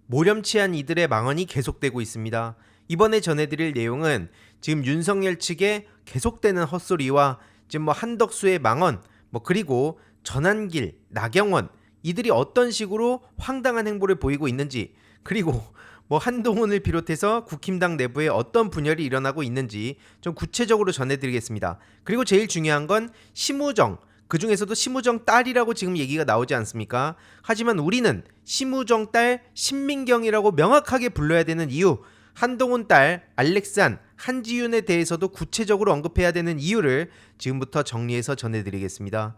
모렴치한 이들의 망언이 계속되고 있습니다. 이번에 전해드릴 내용은 지금 윤석열 측의 계속되는 헛소리와 지금 한덕수의 망언, 그리고 전한길, 나경원 이들이 어떤 식으로 황당한 행보를 보이고 있는지, 그리고 한동훈을 비롯해서 국힘당 내부에 어떤 분열이 일어나고 있는지 좀 구체적으로 전해드리겠습니다. 그리고 제일 중요한 건 심우정, 그 중에서도 심우정 딸이라고 지금 얘기가 나오지 않습니까? 하지만 우리는 심우정 딸 신민경이라고 명확하게 불러야 되는 이유, 한동훈 딸 알렉산, 한지윤에 대해서도 구체적으로 언급해야 되는 이유를 지금부터 정리해서 전해드리겠습니다.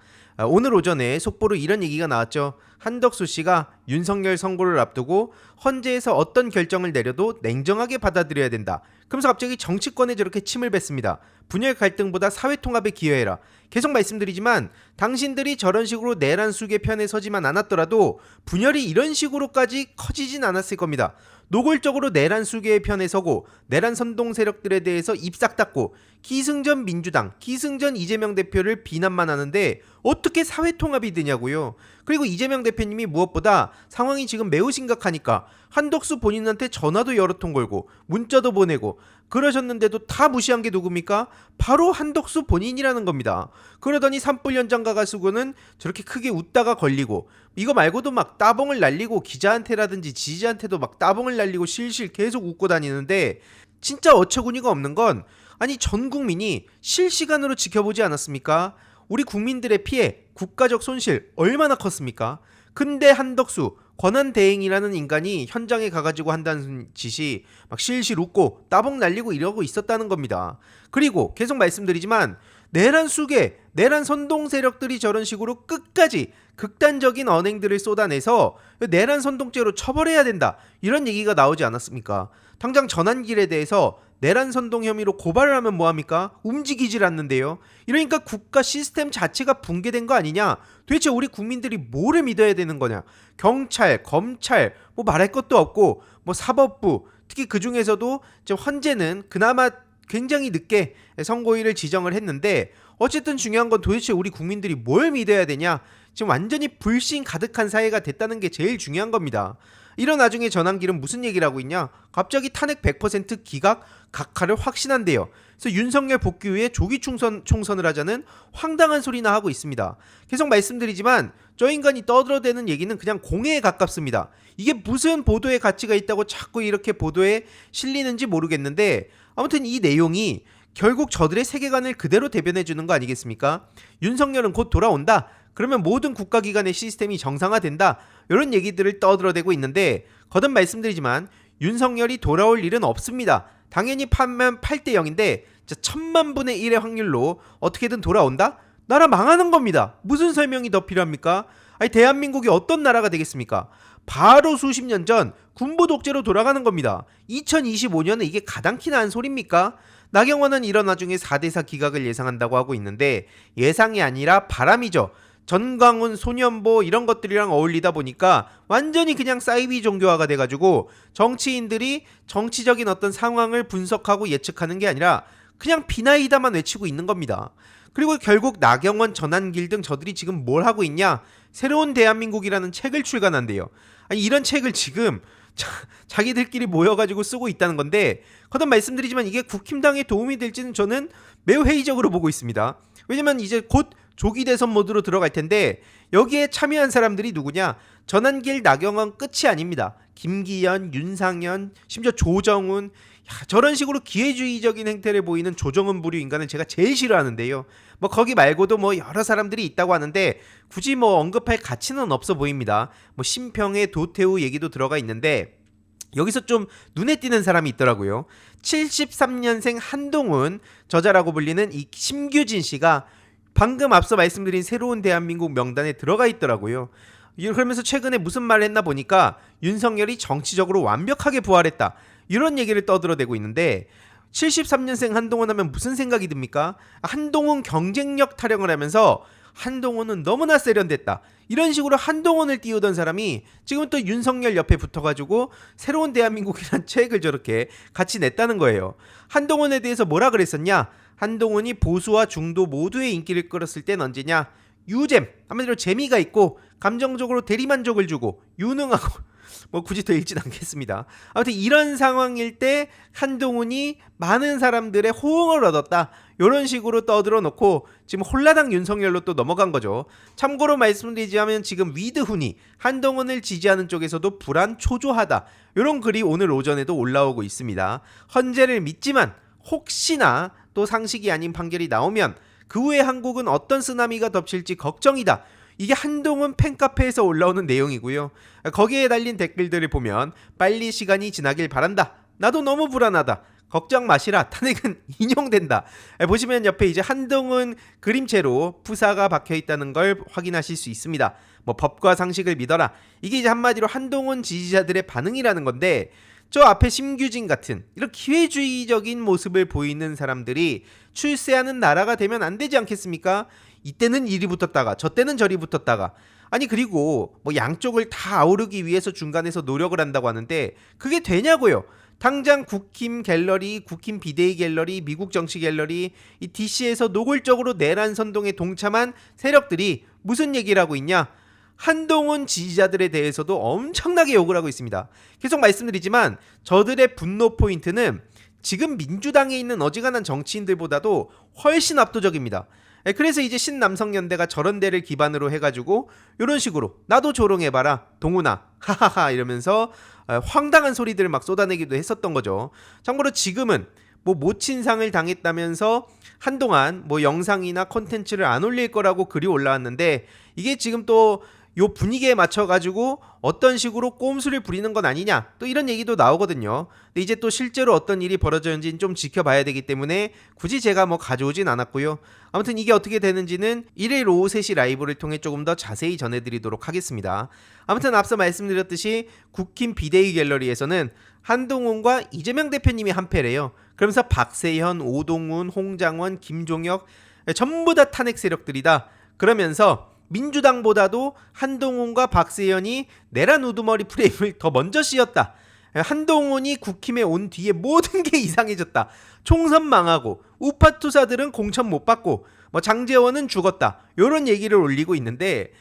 오늘 오전에 속보로 이런 얘기가 나왔죠. 한덕수 씨가 윤석열 선거를 앞두고 헌재에서 어떤 결정을 내려도 냉정하게 받아들여야 된다. 그러면서 갑자기 정치권에 저렇게 침을 뱉습니다. 분열 갈등보다 사회통합에 기여해라. 계속 말씀드리지만 당신들이 저런 식으로 내란 수계 편에 서지만 않았더라도 분열이 이런 식으로까지 커지진 않았을 겁니다. 노골적으로 내란 수계의 편에 서고 내란 선동 세력들에 대해서 입싹 닫고 기승전 민주당, 기승전 이재명 대표를 비난만 하는데 어떻게 사회통합이 되냐고요. 그리고 이재명 대표님이 무엇보다 상황이 지금 매우 심각하니까 한덕수 본인한테 전화도 여러 통 걸고 문자도 보내고 그러셨는데도 다 무시한 게 누굽니까? 바로 한덕수 본인이라는 겁니다. 그러더니 산불 현장 가가지고는 저렇게 크게 웃다가 걸리고, 이거 말고도 막 따봉을 날리고 기자한테라든지 지지한테도 막 따봉을 날리고 실실 계속 웃고 다니는데, 진짜 어처구니가 없는 건 아니 전 국민이 실시간으로 지켜보지 않았습니까? 우리 국민들의 피해, 국가적 손실 얼마나 컸습니까? 근데 한덕수, 권한대행이라는 인간이 현장에 가가지고 한다는 짓이 막 실실 웃고 따봉 날리고 이러고 있었다는 겁니다. 그리고 계속 말씀드리지만 내란 수계, 내란 선동 세력들이 저런 식으로 끝까지 극단적인 언행들을 쏟아내서 내란 선동죄로 처벌해야 된다, 이런 얘기가 나오지 않았습니까? 당장 전한길에 대해서 내란 선동 혐의로 고발을 하면 뭐합니까? 움직이질 않는데요. 이러니까 국가 시스템 자체가 붕괴된 거 아니냐? 도대체 우리 국민들이 뭐를 믿어야 되는 거냐? 경찰, 검찰 말할 것도 없고 사법부, 특히 그 중에서도 헌재는 그나마 굉장히 늦게 선고일을 지정을 했는데, 어쨌든 중요한 건 도대체 우리 국민들이 뭘 믿어야 되냐? 지금 완전히 불신 가득한 사회가 됐다는 게 제일 중요한 겁니다. 이런 와중에 전한길은 무슨 얘기를 하고 있냐? 갑자기 탄핵 100% 기각, 각하를 확신한대요. 그래서 윤석열 복귀 후에 조기 총선을 하자는 황당한 소리나 하고 있습니다. 계속 말씀드리지만 저 인간이 떠들어대는 얘기는 그냥 공해에 가깝습니다. 이게 무슨 보도의 가치가 있다고 자꾸 이렇게 보도에 실리는지 모르겠는데, 아무튼 이 내용이 결국 저들의 세계관을 그대로 대변해주는 거 아니겠습니까? 윤석열은 곧 돌아온다. 그러면 모든 국가기관의 시스템이 정상화된다, 이런 얘기들을 떠들어대고 있는데, 거듭 말씀드리지만 윤석열이 돌아올 일은 없습니다. 당연히 판면 8대 0인데 1000만분의 1의 확률로 어떻게든 돌아온다? 나라 망하는 겁니다. 무슨 설명이 더 필요합니까? 아니 대한민국이 어떤 나라가 되겠습니까? 바로 수십 년 전 군부 독재로 돌아가는 겁니다. 2025년에 이게 가당키 나은 소리입니까? 나경원은 이런 와중에 4대4 기각을 예상한다고 하고 있는데, 예상이 아니라 바람이죠. 전광훈, 소년보 이런 것들이랑 어울리다 보니까 완전히 그냥 사이비 종교화가 돼가지고 정치인들이 정치적인 어떤 상황을 분석하고 예측하는 게 아니라 그냥 비나이다만 외치고 있는 겁니다. 그리고 결국 나경원, 전한길 등 저들이 지금 뭘 하고 있냐? 새로운 대한민국이라는 책을 출간한대요. 아니 이런 책을 지금 자기들끼리 모여가지고 쓰고 있다는 건데, 거듭 말씀드리지만 이게 국힘당에 도움이 될지는 저는 매우 회의적으로 보고 있습니다. 왜냐면 이제 곧 조기 대선 모드로 들어갈 텐데 여기에 참여한 사람들이 누구냐? 전한길, 나경원 끝이 아닙니다. 김기현, 윤상현, 심지어 조정훈, 저런 식으로 기회주의적인 행태를 보이는 조정훈 부류 인간을 제가 제일 싫어하는데요. 거기 말고도 여러 사람들이 있다고 하는데 굳이 언급할 가치는 없어 보입니다. 심평의 도태우 얘기도 들어가 있는데, 여기서 좀 눈에 띄는 사람이 있더라고요. 73년생 한동훈 저자라고 불리는 이 심규진 씨가 방금 앞서 말씀드린 새로운 대한민국 명단에 들어가 있더라고요. 그러면서 최근에 무슨 말을 했나 보니까 윤석열이 정치적으로 완벽하게 부활했다, 이런 얘기를 떠들어대고 있는데, 73년생 한동훈 하면 무슨 생각이 듭니까? 한동훈 경쟁력 타령을 하면서 한동훈은 너무나 세련됐다, 이런 식으로 한동훈을 띄우던 사람이 지금 또 윤석열 옆에 붙어가지고 새로운 대한민국이라는 책을 저렇게 같이 냈다는 거예요. 한동훈에 대해서 뭐라 그랬었냐? 한동훈이 보수와 중도 모두의 인기를 끌었을 땐 언제냐? 유잼, 한마디로 재미가 있고 감정적으로 대리만족을 주고 유능하고 뭐 굳이 더 읽진 않겠습니다. 아무튼 이런 상황일 때 한동훈이 많은 사람들의 호응을 얻었다. 이런 식으로 떠들어 놓고 지금 홀라당 윤석열로 또 넘어간 거죠. 참고로 말씀드리자면 지금 위드훈이 한동훈을 지지하는 쪽에서도 불안 초조하다. 이런 글이 오늘 오전에도 올라오고 있습니다. 헌재를 믿지만 혹시나 또 상식이 아닌 판결이 나오면 그 후에 한국은 어떤 쓰나미가 덮칠지 걱정이다. 이게 한동훈 팬카페에서 올라오는 내용이고요. 거기에 달린 댓글들을 보면 빨리 시간이 지나길 바란다. 나도 너무 불안하다. 걱정 마시라. 탄핵은 인용된다. 보시면 옆에 이제 한동훈 그림체로 푸사가 박혀 있다는 걸 확인하실 수 있습니다. 뭐 법과 상식을 믿어라. 이게 이제 한마디로 한동훈 지지자들의 반응이라는 건데 저 앞에 심규진 같은 이런 기회주의적인 모습을 보이는 사람들이 출세하는 나라가 되면 안 되지 않겠습니까? 이때는 이리 붙었다가 저 때는 저리 붙었다가 아니 그리고 뭐 양쪽을 다 아우르기 위해서 중간에서 노력을 한다고 하는데 그게 되냐고요. 당장 국힘 갤러리, 국힘 비대위 갤러리, 미국 정치 갤러리 이 DC에서 노골적으로 내란 선동에 동참한 세력들이 무슨 얘기를 하고 있냐? 한동훈 지지자들에 대해서도 엄청나게 욕을 하고 있습니다. 계속 말씀드리지만 저들의 분노 포인트는 지금 민주당에 있는 어지간한 정치인들보다도 훨씬 압도적입니다. 그래서 이제 신남성연대가 저런 데를 기반으로 해가지고 이런 식으로 나도 조롱해봐라 동훈아 하하하 이러면서 황당한 소리들을 막 쏟아내기도 했었던 거죠. 참고로 지금은 뭐 모친상을 당했다면서 한동안 뭐 영상이나 콘텐츠를 안 올릴 거라고 글이 올라왔는데 이게 지금 또 요 분위기에 맞춰가지고 어떤 식으로 꼼수를 부리는 건 아니냐 또 이런 얘기도 나오거든요. 근데 이제 또 실제로 어떤 일이 벌어졌는지는 좀 지켜봐야 되기 때문에 굳이 제가 뭐 가져오진 않았고요. 아무튼 이게 어떻게 되는지는 일요일 오후 3시 라이브를 통해 조금 더 자세히 전해드리도록 하겠습니다. 아무튼 앞서 말씀드렸듯이 국힘 비대위 갤러리에서는 한동훈과 이재명 대표님이 한패래요. 그러면서 박세현, 오동훈, 홍장원, 김종혁 전부 다 탄핵 세력들이다. 그러면서 민주당보다도 한동훈과 박세현이 내란 우두머리 프레임을 더 먼저 씌웠다. 한동훈이 국힘에 온 뒤에 모든 게 이상해졌다. 총선 망하고 우파 투사들은 공천 못 받고 뭐 장제원은 죽었다. 이런 얘기를 올리고 있는데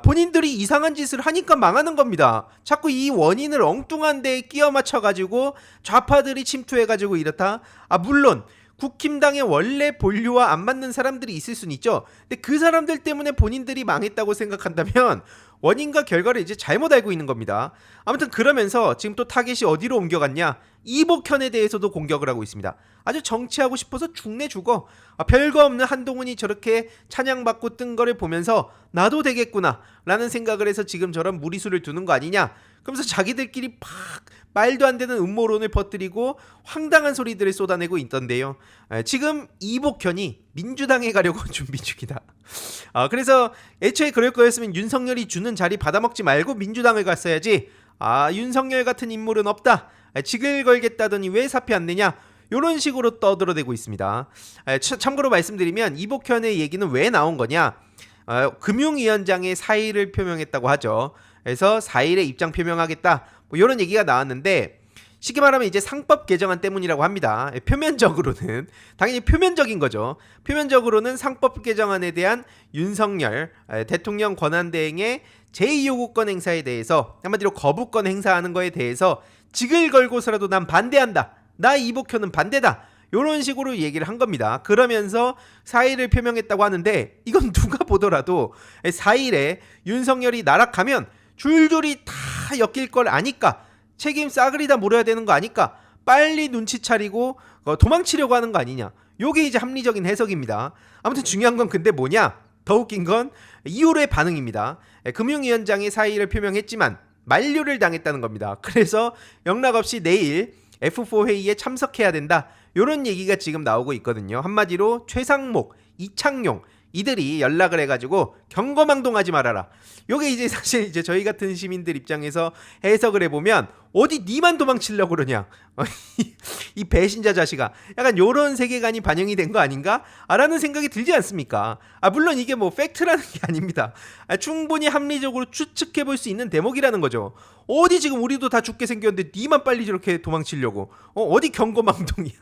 본인들이 이상한 짓을 하니까 망하는 겁니다. 자꾸 이 원인을 엉뚱한 데에 끼워 맞춰가지고 좌파들이 침투해가지고 이렇다. 물론 국힘당의 원래 본류와 안 맞는 사람들이 있을 수는 있죠. 근데 그 사람들 때문에 본인들이 망했다고 생각한다면 원인과 결과를 이제 잘못 알고 있는 겁니다. 아무튼 그러면서 지금 또 타겟이 어디로 옮겨갔냐? 이복현에 대해서도 공격을 하고 있습니다. 아주 정치하고 싶어서 죽네 죽어. 별거 없는 한동훈이 저렇게 찬양받고 뜬 거를 보면서 나도 되겠구나 라는 생각을 해서 지금 저런 무리수를 두는 거 아니냐. 그러면서 자기들끼리 팍 말도 안 되는 음모론을 퍼뜨리고 황당한 소리들을 쏟아내고 있던데요. 지금 이복현이 민주당에 가려고 준비 중이다. 그래서 애초에 그럴 거였으면 윤석열이 주는 자리 받아먹지 말고 민주당을 갔어야지. 윤석열 같은 인물은 없다. 직을 걸겠다더니 왜 사표 안 내냐. 이런 식으로 떠들어대고 있습니다. 참고로 말씀드리면 이복현의 얘기는 왜 나온 거냐. 금융위원장의 사의를 표명했다고 하죠. 그래서 4일에 입장 표명하겠다. 뭐 이런 얘기가 나왔는데 쉽게 말하면 이제 상법 개정안 때문이라고 합니다. 표면적으로는 당연히 표면적인 거죠. 표면적으로는 상법 개정안에 대한 윤석열 대통령 권한대행의 제2요구권 행사에 대해서 한마디로 거부권 행사하는 거에 대해서 직을 걸고서라도 난 반대한다. 나 이복현은 반대다. 이런 식으로 얘기를 한 겁니다. 그러면서 4일을 표명했다고 하는데 이건 누가 보더라도 4일에 윤석열이 나락하면 줄줄이 다 엮일 걸 아니까 책임 싸그리 다 물어야 되는 거 아니까 빨리 눈치 차리고 도망치려고 하는 거 아니냐. 요게 이제 합리적인 해석입니다. 아무튼 중요한 건 근데 뭐냐. 더 웃긴 건 이후로의 반응입니다. 금융위원장이 사의를 표명했지만 만류를 당했다는 겁니다. 그래서 영락없이 내일 F4 회의에 참석해야 된다. 이런 얘기가 지금 나오고 있거든요. 한마디로 최상목, 이창용 이들이 연락을 해가지고 경거망동하지 말아라. 요게 이제 사실 이제 저희 같은 시민들 입장에서 해석을 해보면 어디 니만 도망치려고 그러냐. 이 배신자 자식아. 약간 요런 세계관이 반영이 된 거 아닌가? 라는 생각이 들지 않습니까? 물론 이게 뭐 팩트라는 게 아닙니다. 충분히 합리적으로 추측해볼 수 있는 대목이라는 거죠. 어디 지금 우리도 다 죽게 생겼는데 니만 빨리 저렇게 도망치려고. 어디 경거망동이야.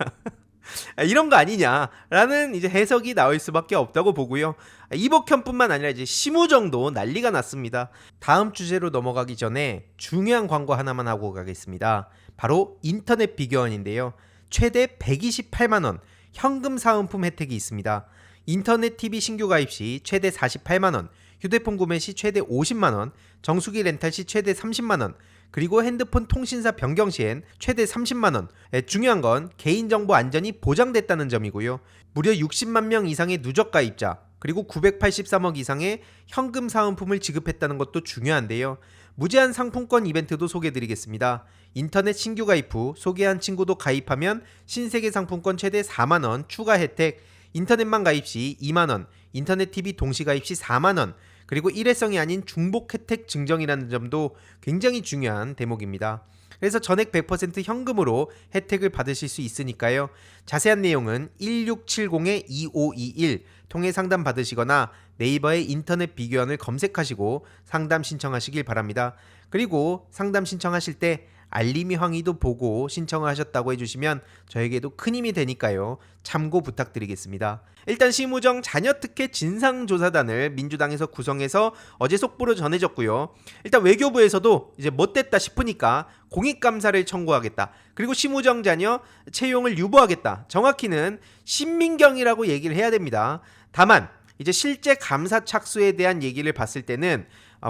이런 거 아니냐라는 이제 해석이 나올 수밖에 없다고 보고요. 이복현뿐만 아니라 이제 심우정도 난리가 났습니다. 다음 주제로 넘어가기 전에 중요한 광고 하나만 하고 가겠습니다. 바로 인터넷 비교원인데요. 최대 128만 원 현금 사은품 혜택이 있습니다. 인터넷 TV 신규 가입 시 최대 48만 원, 휴대폰 구매 시 최대 50만 원, 정수기 렌탈 시 최대 30만 원, 그리고 핸드폰 통신사 변경 시엔 최대 30만 원. 중요한 건 개인정보 안전이 보장됐다는 점이고요. 무려 60만 명 이상의 누적 가입자, 그리고 983억 이상의 현금 사은품을 지급했다는 것도 중요한데요. 무제한 상품권 이벤트도 소개해드리겠습니다. 인터넷 신규 가입 후 소개한 친구도 가입하면 신세계 상품권 최대 4만원 추가 혜택, 인터넷만 가입 시 2만원, 인터넷 TV 동시 가입 시 4만원, 그리고 일회성이 아닌 중복 혜택 증정이라는 점도 굉장히 중요한 대목입니다. 그래서 전액 100% 현금으로 혜택을 받으실 수 있으니까요. 자세한 내용은 1670-2521 통해 상담 받으시거나 네이버에 인터넷 비교원을 검색하시고 상담 신청하시길 바랍니다. 그리고 상담 신청하실 때 알림이 황의도 보고 신청을 하셨다고 해주시면 저에게도 큰 힘이 되니까요. 참고 부탁드리겠습니다. 일단 심우정 자녀특혜 진상조사단을 민주당에서 구성해서 어제 속보로 전해졌고요. 일단 외교부에서도 이제 못됐다 싶으니까 공익감사를 청구하겠다. 그리고 심우정 자녀 채용을 유보하겠다. 정확히는 신민경이라고 얘기를 해야 됩니다. 다만 이제 실제 감사 착수에 대한 얘기를 봤을 때는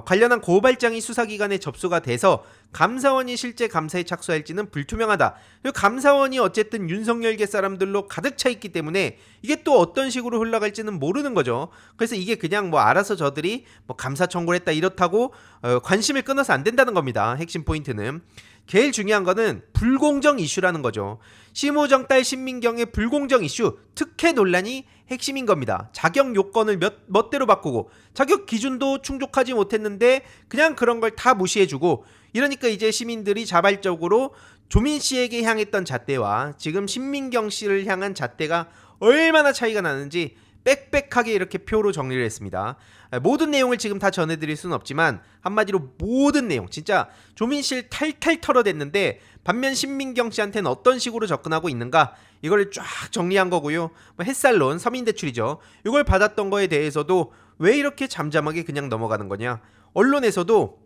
관련한 고발장이 수사기관에 접수가 돼서 감사원이 실제 감사에 착수할지는 불투명하다. 그리고 감사원이 어쨌든 윤석열계 사람들로 가득 차 있기 때문에 이게 또 어떤 식으로 흘러갈지는 모르는 거죠. 그래서 이게 그냥 뭐 알아서 저들이 뭐 감사 청구를 했다 이렇다고 관심을 끊어서 안 된다는 겁니다. 핵심 포인트는. 제일 중요한 거는 불공정 이슈라는 거죠. 심우정 딸 신민경의 불공정 이슈, 특혜 논란이 핵심인 겁니다. 자격 요건을 멋대로 바꾸고 자격 기준도 충족하지 못했는데 그냥 그런 걸 다 무시해주고, 이러니까 이제 시민들이 자발적으로 조민 씨에게 향했던 잣대와 지금 신민경 씨를 향한 잣대가 얼마나 차이가 나는지 빽빽하게 이렇게 표로 정리를 했습니다. 모든 내용을 지금 다 전해드릴 수는 없지만 한마디로 모든 내용, 진짜 조민 씨를 탈탈 털어댔는데 반면 신민경 씨한테는 어떤 식으로 접근하고 있는가, 이걸 쫙 정리한 거고요. 햇살론 서민대출이죠. 이걸 받았던 거에 대해서도 왜 이렇게 잠잠하게 그냥 넘어가는 거냐. 언론에서도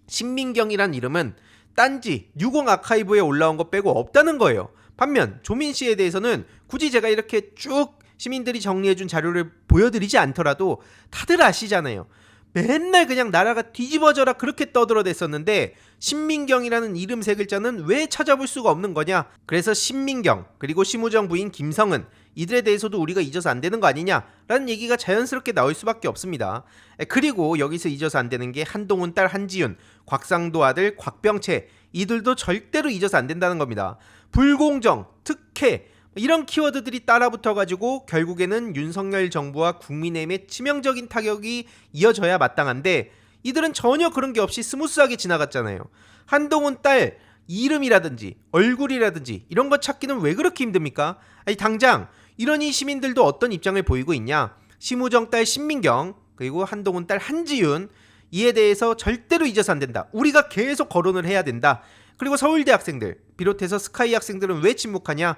신민경이란 이름은 딴지 유공 아카이브에 올라온 거 빼고 없다는 거예요. 반면 조민 씨에 대해서는 굳이 제가 이렇게 쭉 시민들이 정리해준 자료를 보여드리지 않더라도 다들 아시잖아요. 맨날 그냥 나라가 뒤집어져라 그렇게 떠들어댔었는데 신민경이라는 이름 세 글자는 왜 찾아볼 수가 없는 거냐. 그래서 신민경 그리고 심우정 부인 김성은 이들에 대해서도 우리가 잊어서 안 되는 거 아니냐라는 얘기가 자연스럽게 나올 수밖에 없습니다. 그리고 여기서 잊어서 안 되는 게 한동훈 딸 한지윤, 곽상도 아들 곽병채, 이들도 절대로 잊어서 안 된다는 겁니다. 불공정, 특혜, 이런 키워드들이 따라붙어가지고 결국에는 윤석열 정부와 국민의힘에 치명적인 타격이 이어져야 마땅한데 이들은 전혀 그런 게 없이 스무스하게 지나갔잖아요. 한동훈 딸 이름이라든지 얼굴이라든지 이런 거 찾기는 왜 그렇게 힘듭니까? 아니 당장 이러니 시민들도 어떤 입장을 보이고 있냐. 심우정 딸 신민경 그리고 한동훈 딸 한지윤, 이에 대해서 절대로 잊어서 안 된다. 우리가 계속 거론을 해야 된다. 그리고 서울대 학생들 비롯해서 스카이 학생들은 왜 침묵하냐.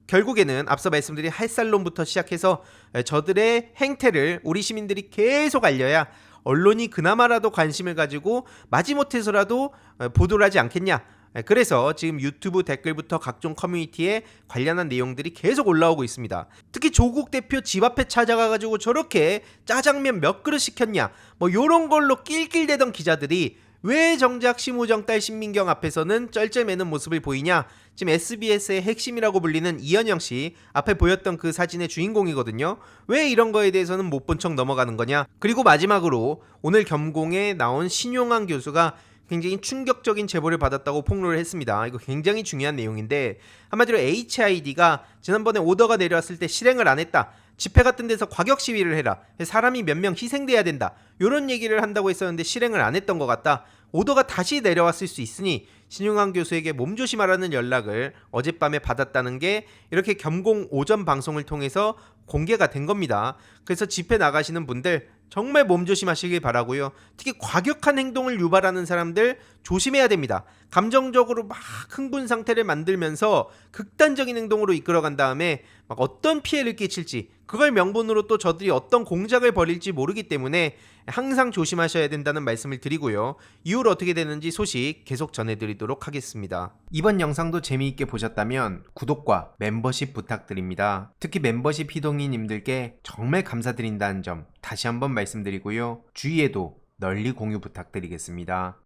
결국에는 앞서 말씀드린 햇살론부터 시작해서 저들의 행태를 우리 시민들이 계속 알려야 언론이 그나마라도 관심을 가지고 마지못해서라도 보도를 하지 않겠냐. 그래서 지금 유튜브 댓글부터 각종 커뮤니티에 관련한 내용들이 계속 올라오고 있습니다. 특히 조국 대표 집 앞에 찾아가가지고 저렇게 짜장면 몇 그릇 시켰냐 뭐 요런 걸로 낄낄대던 기자들이 왜 정작 심우정 딸 신민경 앞에서는 쩔쩔매는 모습을 보이냐. 지금 SBS의 핵심이라고 불리는 이현영 씨 앞에 보였던 그 사진의 주인공이거든요. 왜 이런 거에 대해서는 못 본 척 넘어가는 거냐. 그리고 마지막으로 오늘 겸공에 나온 신용환 교수가 굉장히 충격적인 제보를 받았다고 폭로를 했습니다. 이거 굉장히 중요한 내용인데 한마디로 HID가 지난번에 오더가 내려왔을 때 실행을 안 했다. 집회 같은 데서 과격 시위를 해라. 사람이 몇 명 희생돼야 된다. 이런 얘기를 한다고 했었는데 실행을 안 했던 것 같다. 오더가 다시 내려왔을 수 있으니 신용환 교수에게 몸조심하라는 연락을 어젯밤에 받았다는 게 이렇게 겸공 오전 방송을 통해서 공개가 된 겁니다. 그래서 집회 나가시는 분들 정말 몸조심하시길 바라고요. 특히 과격한 행동을 유발하는 사람들 조심해야 됩니다. 감정적으로 막 흥분 상태를 만들면서 극단적인 행동으로 이끌어간 다음에 막 어떤 피해를 끼칠지, 그걸 명분으로 또 저들이 어떤 공작을 벌일지 모르기 때문에 항상 조심하셔야 된다는 말씀을 드리고요. 이후로 어떻게 되는지 소식 계속 전해드리도록 하겠습니다. 이번 영상도 재미있게 보셨다면 구독과 멤버십 부탁드립니다. 특히 멤버십 희동이님들께 정말 감사드린다는 점 다시 한번 말씀드리고요. 주위에도 널리 공유 부탁드리겠습니다.